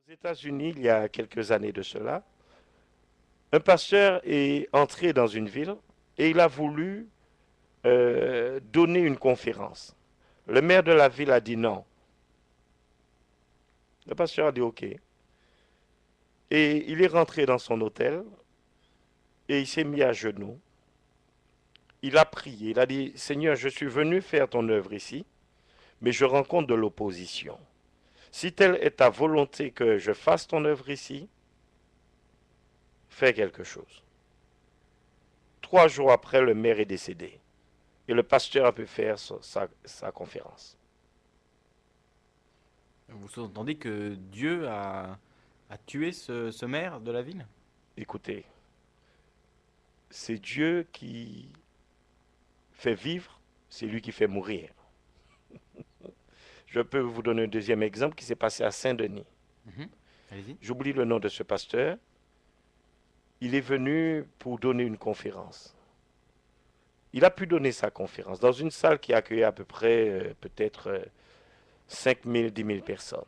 Aux États-Unis, il y a quelques années de cela, un pasteur est entré dans une ville et il a voulu donner une conférence. Le maire de la ville a dit non. Le pasteur a dit OK. Et il est rentré dans son hôtel et il s'est mis à genoux. Il a prié. Il a dit, Seigneur, je suis venu faire ton œuvre ici, mais je rencontre de l'opposition. Si telle est ta volonté que je fasse ton œuvre ici, fais quelque chose. 3 jours après, le maire est décédé. Et le pasteur a pu faire sa conférence. Vous sous-entendez que Dieu a tué ce maire de la ville? Écoutez, c'est Dieu qui fait vivre, c'est lui qui fait mourir. Je peux vous donner un deuxième exemple qui s'est passé à Saint-Denis. Mhm. Allez-y. J'oublie le nom de ce pasteur. Il est venu pour donner une conférence. Il a pu donner sa conférence dans une salle qui accueillait à peu près peut-être 5 000, 10 000 personnes.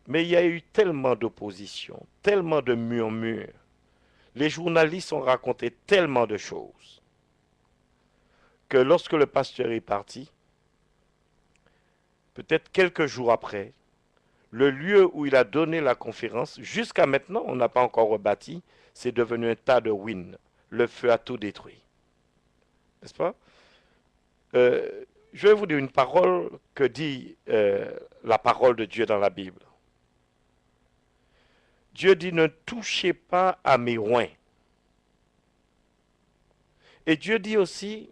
Mais il y a eu tellement d'opposition, tellement de murmures. Les journalistes ont raconté tellement de choses que lorsque le pasteur est parti, peut-être quelques jours après, le lieu où il a donné la conférence, jusqu'à maintenant, on n'a pas encore rebâti, c'est devenu un tas de ruines. Le feu a tout détruit. N'est-ce pas? Je vais vous dire une parole que dit la parole de Dieu dans la Bible. Dieu dit, ne touchez pas à mes oins. Et Dieu dit aussi,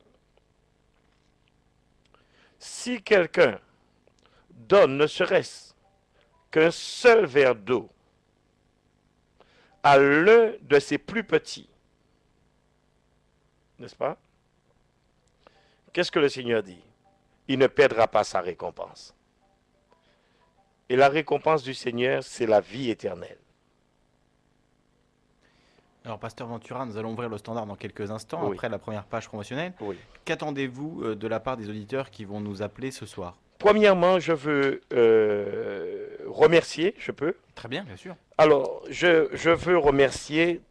si quelqu'un donne ne serait-ce qu'un seul verre d'eau à l'un de ses plus petits, n'est-ce pas? Qu'est-ce que le Seigneur dit? Il ne perdra pas sa récompense. Et la récompense du Seigneur, c'est la vie éternelle. Alors, Pasteur Ventura, nous allons ouvrir le standard dans quelques instants, Oui, après la première page promotionnelle. oui. Qu'attendez-vous de la part des auditeurs qui vont nous appeler ce soir? Premièrement, je veux remercier, je peux. Très bien, bien sûr. Alors, je veux remercier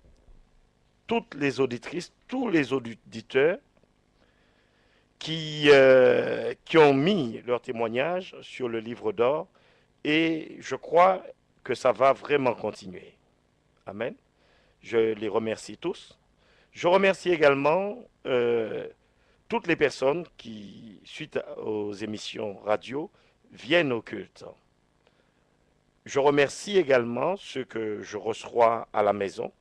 toutes les auditrices, tous les auditeurs qui ont mis leur témoignage sur le livre d'or et je crois que ça va vraiment continuer. Amen. Je les remercie tous. Je remercie également toutes les personnes qui, suite aux émissions radio, viennent au culte. Je remercie également ceux que je reçois à la maison.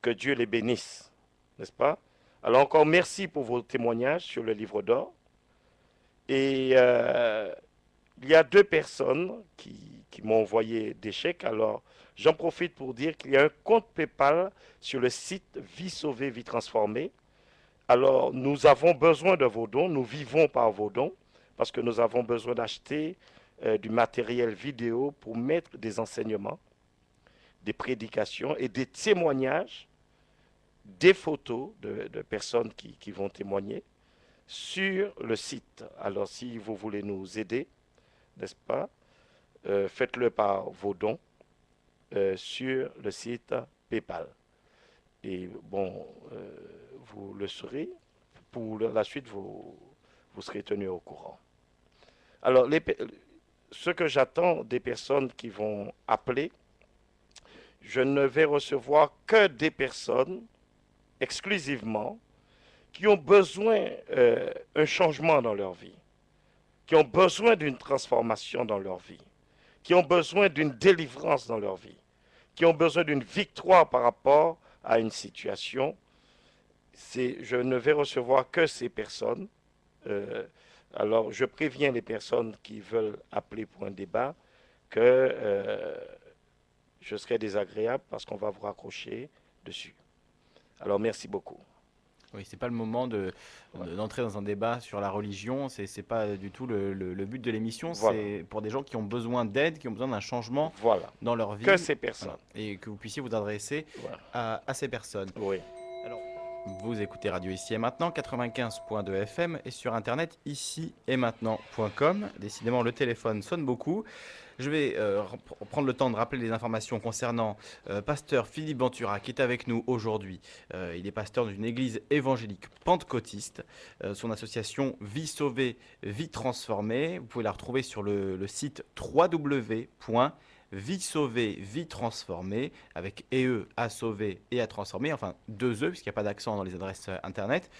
Que Dieu les bénisse, n'est-ce pas? Alors encore merci pour vos témoignages sur le livre d'or. Et il y a 2 personnes qui m'ont envoyé des chèques. Alors j'en profite pour dire qu'il y a un compte PayPal sur le site Vie Sauvée, Vie Transformée. Alors nous avons besoin de vos dons, nous vivons par vos dons, parce que nous avons besoin d'acheter du matériel vidéo pour mettre des enseignements, des prédications et des témoignages, des photos de personnes qui vont témoigner sur le site. Alors si vous voulez nous aider, n'est-ce pas, faites-le par vos dons sur le site PayPal. Et bon, vous le saurez. Pour la suite, vous serez tenu au courant. Alors, ce que j'attends des personnes qui vont appeler, je ne vais recevoir que des personnes exclusivement qui ont besoin d'un changement dans leur vie, qui ont besoin d'une transformation dans leur vie, qui ont besoin d'une délivrance dans leur vie, qui ont besoin d'une victoire par rapport à une situation. Je ne vais recevoir que ces personnes. Euh, alors, je préviens les personnes qui veulent appeler pour un débat que je serai désagréable parce qu'on va vous raccrocher dessus. Alors, merci beaucoup. Oui, c'est pas le moment Voilà. d'entrer dans un débat sur la religion. C'est pas du tout le but de l'émission. Voilà. C'est pour des gens qui ont besoin d'aide, qui ont besoin d'un changement Voilà. dans leur Que vie. ces Voilà. personnes. Et que vous puissiez vous adresser Voilà. à ces personnes. Oui. Alors, Vous écoutez Radio Ici et Maintenant, 95.2 FM et sur internet ici et maintenant.com. Décidément, le téléphone sonne beaucoup. Je vais prendre le temps de rappeler les informations concernant pasteur Philippe Ventura qui est avec nous aujourd'hui. Il est pasteur d'une église évangélique pentecôtiste. Son association Vie Sauvée, Vie Transformée. Vous pouvez la retrouver sur le site www.vie sauvée, vie transformée, avec EE à sauver et à transformer, enfin deux E, puisqu'il n'y a pas d'accent dans les adresses internet,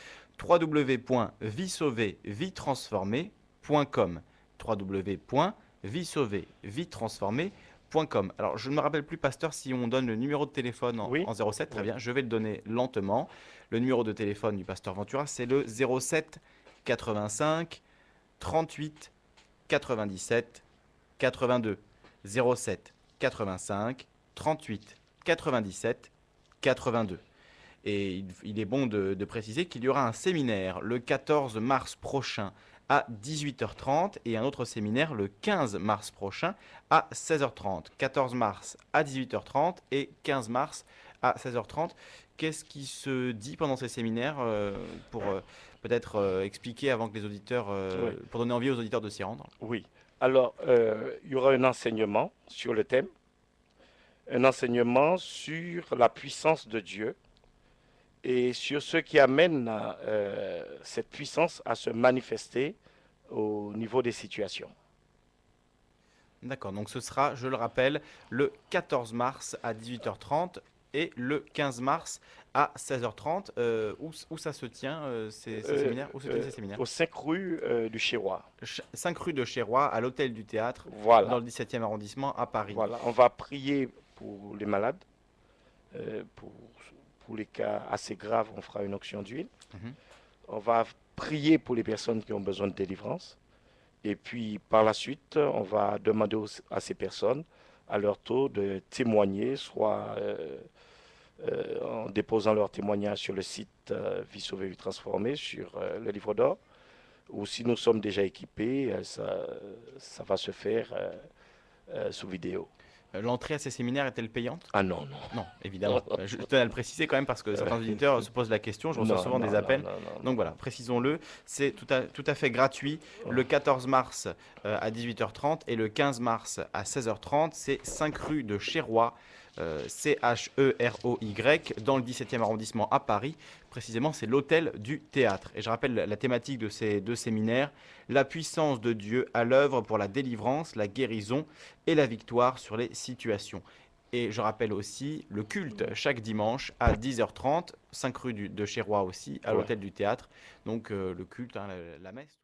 www.vie-sauver-vie-transformer.com. www.vie-sauver-vie-transformer.com. Alors, je ne me rappelle plus, pasteur, si on donne le numéro de téléphone Oui, en 07, très oui. bien, je vais le donner lentement. Le numéro de téléphone du pasteur Ventura, c'est le 07 85 38 97 82. 07 85 38 97 82. Et il est bon de préciser qu'il y aura un séminaire le 14 mars prochain à 18h30 et un autre séminaire le 15 mars prochain à 16h30. 14 mars à 18h30 et 15 mars à 16h30. Qu'est-ce qui se dit pendant ces séminaires pour peut-être expliquer avant que les auditeurs, Oui, pour donner envie aux auditeurs de s'y rendre? oui. Alors, il y aura un enseignement sur le thème, un enseignement sur la puissance de Dieu et sur ce qui amène cette puissance à se manifester au niveau des situations. D'accord, donc ce sera, je le rappelle, le 14 mars à 18h30 et le 15 mars à 16h30. Où ça se tient, ces séminaires? Où se tiennent ces séminaires? Aux 5 rues du Chérois. 5 rue de Chérois, à l'Hôtel du Théâtre, dans Voilà, le 17e arrondissement à Paris. voilà. On va prier pour les malades, euh, pour, pour les cas assez graves, on fera une onction d'huile. Mhm. On va prier pour les personnes qui ont besoin de délivrance. Et puis par la suite, on va demander à ces personnes, à leur tour, de témoigner, soit en déposant leur témoignage sur le site Vie Sauvée, Vie Transformée, sur le livre d'or, ou si nous sommes déjà équipés, ça va se faire sous vidéo. L'entrée à ces séminaires est-elle payante? Ah non, non. Non, évidemment. Je tenais à le préciser quand même parce que certains auditeurs se posent la question. Je reçois Non, souvent non, des non, appels. non, non, Donc non. voilà, précisons-le. C'est tout à fait gratuit. Le 14 mars à 18h30 et le 15 mars à 16h30. C'est 5 rue de Chérois, Cheroy, dans le 17e arrondissement à Paris. Précisément, c'est l'Hôtel du Théâtre. Et je rappelle la thématique de ces deux séminaires: la puissance de Dieu à l'œuvre pour la délivrance, la guérison et la victoire sur les situations. Et je rappelle aussi le culte chaque dimanche à 10h30, 5 rue de Chérois aussi, à Ouais. l'Hôtel du Théâtre. Donc le culte, hein, la messe.